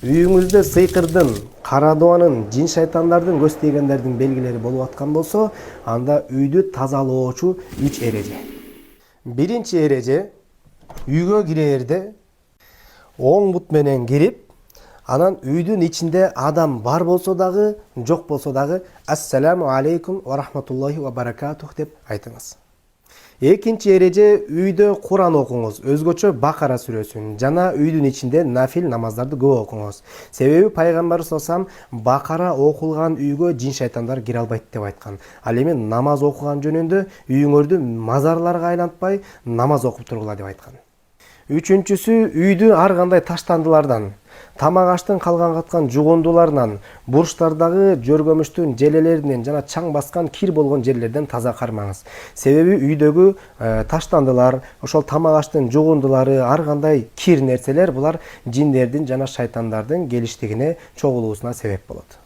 Үйүңүздө сыйкырдын, кара дуанын, жин шайтандардын көз тийгендердин белгилери болуп аткан болсо, анда үйдү тазалоочу 3 эреже. Биринчи эреже: үйгө кирерде оң бут менен кирип, анан үйдүн ичинде адам бар болсо дагы, жок болсо дагы ассаламу алейкум ва рахматуллахи ва баракатух деп айтыңыз. Экинчи эреже: үйдө Куран окуңуз, өзгөчө Бакара сүрөсүн жана үйдүн ичинде нафил намаздарды көп окуңуз. Себеби пайгамбар саллаллаху алейхи вассалам Бакара окулган үйгө жин шайтандар кире албайт деп айткан. Ал эми намаз окуган жөнүндө үйүңөрдү мазарларга айлантпай намаз окуп тургула деп айткан. Үчүнчүсү: үйдү ар кандай таштандылардан, тамак аштын калган каткан жугундуларынан, бурчтардагы жөргөмүштүн желелеринен жана чаң баскан кир болгон жерлерден таза кармаңыз. Себеби үйдөгү таштандылар, ошол тамак аштын жугундулары, ар кандай кир нерселер булар жиндердин жана шайтандардын келиштигине, чогулуусуна себеп болот.